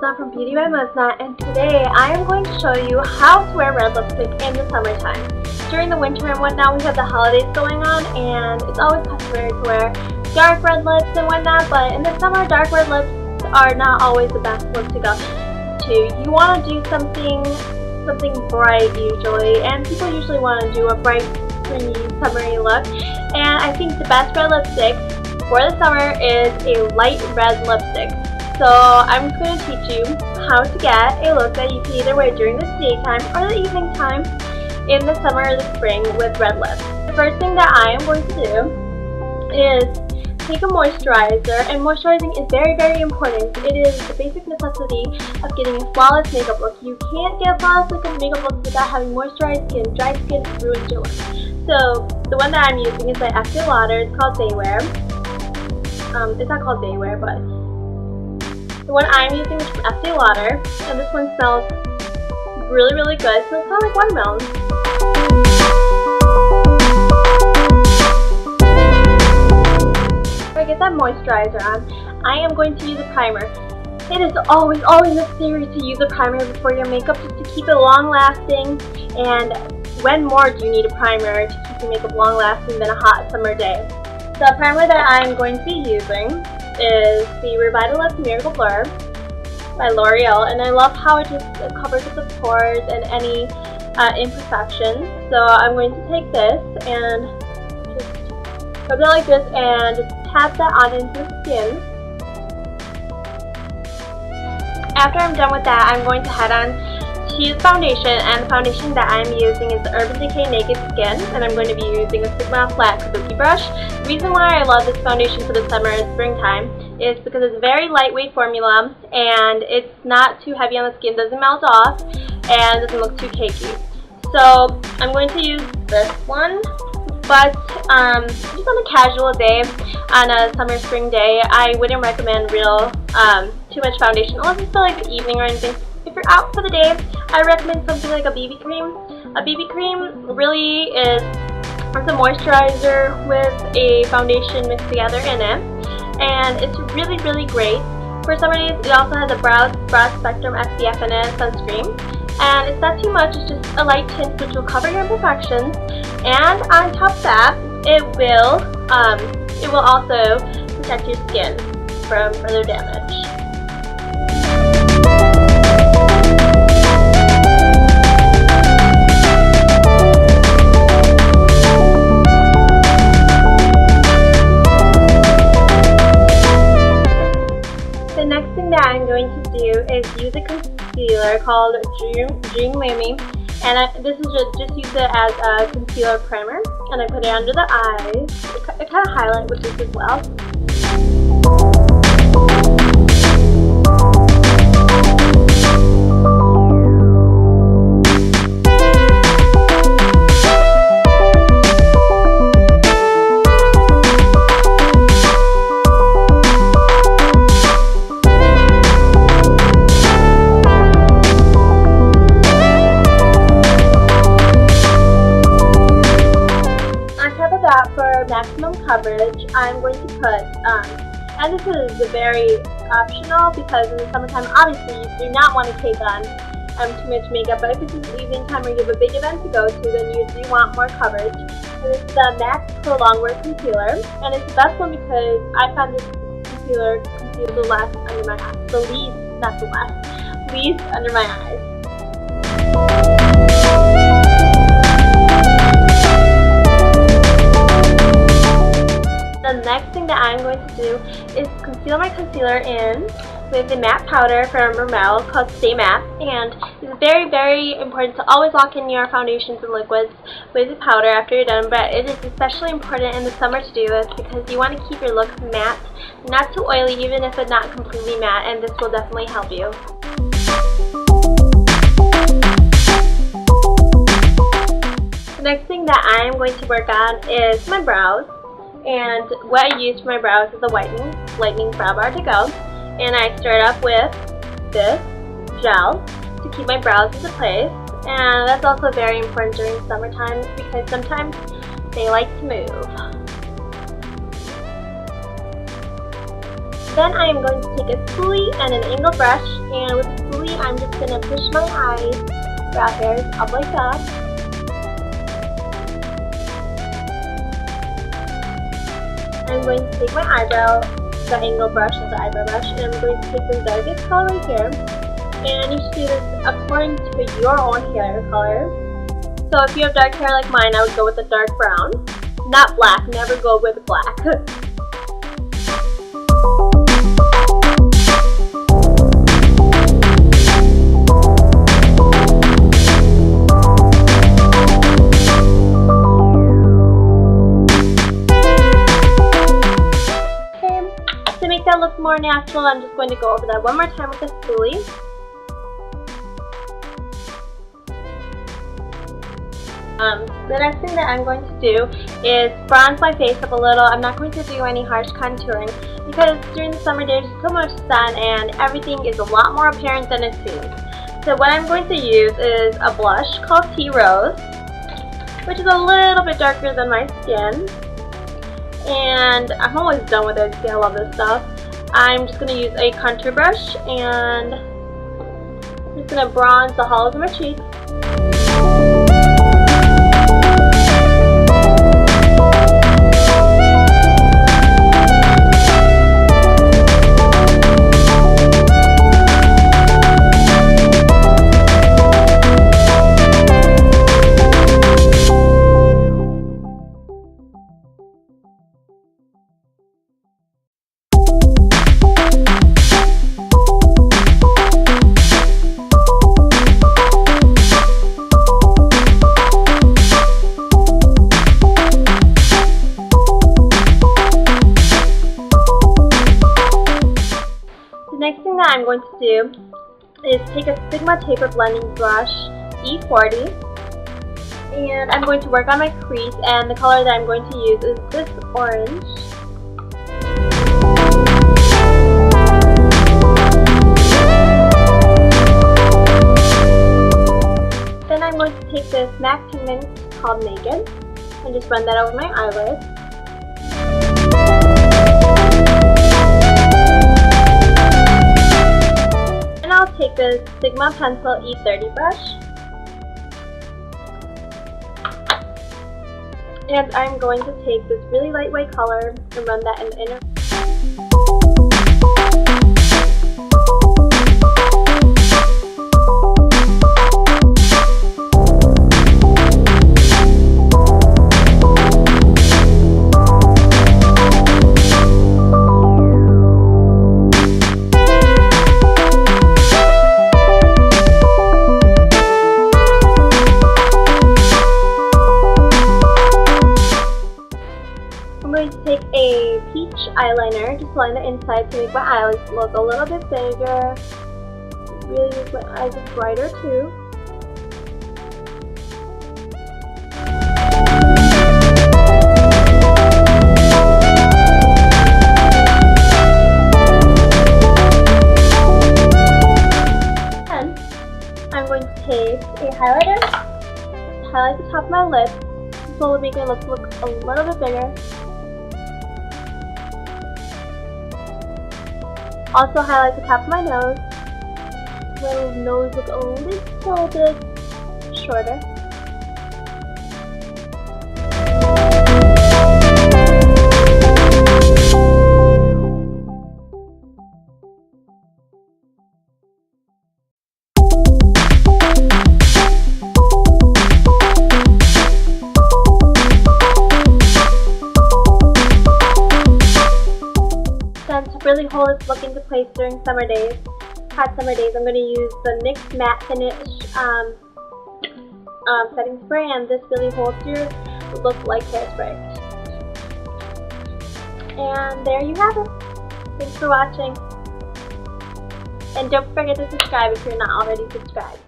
Muzna from BeautyByMuzna, and today I am going to show you how to wear red lipstick in the summertime. During the winter and whatnot, we have the holidays going on, and it's always customary to wear dark red lips and whatnot, but in the summer, dark red lips are not always the best look to go to. You want to do something bright usually, and people usually want to do a bright, springy, summery look, and I think the best red lipstick for the summer is a light red lipstick. So I'm just going to teach you how to get a look that you can either wear during the daytime or the evening time in the summer or the spring with red lips. The first thing that I am going to do is take a moisturizer, and moisturizing is very, very important. It is the basic necessity of getting a flawless makeup look. You can't get a flawless makeup look without having moisturized skin. Dry skin ruins your look. So the one that I'm using is by Estee Lauder. It's called Daywear. It's not called Daywear, but the one I'm using is from Estee Lauder, and this one smells really, really good. So it smells like watermelon. If I get that moisturizer on, I am going to use a primer. It is always necessary to use a primer before your makeup just to keep it long lasting. And when more do you need a primer to keep your makeup long lasting than a hot summer day? The primer that I'm going to be using is the Revitalift Miracle Blur by Loreal, and I love how it just covers up the pores and any imperfections. So I'm going to take this and just rub it like this and just tap that on into the skin. After I'm done with that, I'm going to head on to use foundation, and the foundation that I'm using is the UrbanDecay Naked Skin, and I'm going to be using a Sigma flat kabuki brush. The reason why I love this foundation for the summer and springtime is because it's a very lightweight formula, and it's not too heavy on the skin, doesn't melt off, and doesn't look too cakey. So I'm going to use this one, but just on a casual day, on a summer spring day, I wouldn't recommend too much foundation unless it's for like the evening or anything. If you're out for the day, I recommend something like a BB cream. A BB cream really is a moisturizer with a foundation mixed together in it, and it's really, really great. For summer days, it also has a broad spectrum SPF in it, sunscreen, and it's not too much, it's just a light tint which will cover your imperfections, and on top of that, it will also protect your skin from further damage. The next thing that I'm going to do is use a concealer called Dream Lumi, and this is just use it as a concealer primer, and I put it under the eyes. It kind of highlight with this as well. For maximum coverage, I'm going to put, and this is very optional because in the summertime, obviously, you do not want to take on too much makeup, but if it's an evening time or you have a big event to go to, then you do want more coverage. And it's the MAC Prolongwear Concealer, and it's the best one because I found this concealer conceals the least under my eyes. Least under my eyes. The next thing that I'm going to do is conceal my concealer in with the matte powder from Rimmel called Stay Matte, and it's very, very important to always lock in your foundations and liquids with the powder after you're done, but it is especially important in the summer to do this because you want to keep your look matte, not too oily even if it's not completely matte, and this will definitely help you. The next thing that I'm going to work on is my brows. And what I use for my brows is the Whitening Brow Bar to go. And I start off with this gel to keep my brows into place. And that's also very important during summertime because sometimes they like to move. Then I am going to take a spoolie and an angle brush, and with the spoolie I'm just going to push my eyebrow hairs up like that. I'm going to take my eyebrow, the angle brush as the eyebrow brush, and I'm going to take the darkest color right here. And you should do this according to your own hair color. So if you have dark hair like mine, I would go with the dark brown. Not black, never go with black. To make that look more natural, I'm just going to go over that one more time with the spoolie. The next thing that I'm going to do is bronze my face up a little. I'm not going to do any harsh contouring because during the summer there's so much sun and everything is a lot more apparent than it seems. So what I'm going to use is a blush called Tea Rose, which is a little bit darker than my skin. And I'm almost done with it. See, I love this stuff. I'm just going to use a contour brush and I'm just going to bronze the hollows of my cheeks. I'm going to do is take a Sigma taper blending brush E40 and I'm going to work on my crease, and the color that I'm going to use is this orange. Then I'm going to take this MAC pigment called Naked and just run that over my eyelid. I'll take this Sigma Pencil E30 brush and I'm going to take this really lightweight color and run that in the inner. Take a peach eyeliner, just line the inside to make my eyelids look a little bit bigger. Really make my eyes look brighter too. Then I'm going to take a highlighter, highlight the top of my lip. This will make my lips look a little bit bigger. Also highlight the top of my nose. My nose look a little bit shorter. To really hold its look into place during summer days, hot summer days, I'm going to use the NYX Matte Finish setting spray, and this really holds your look like hairspray. And there you have it. Thanks for watching. And don't forget to subscribe if you're not already subscribed.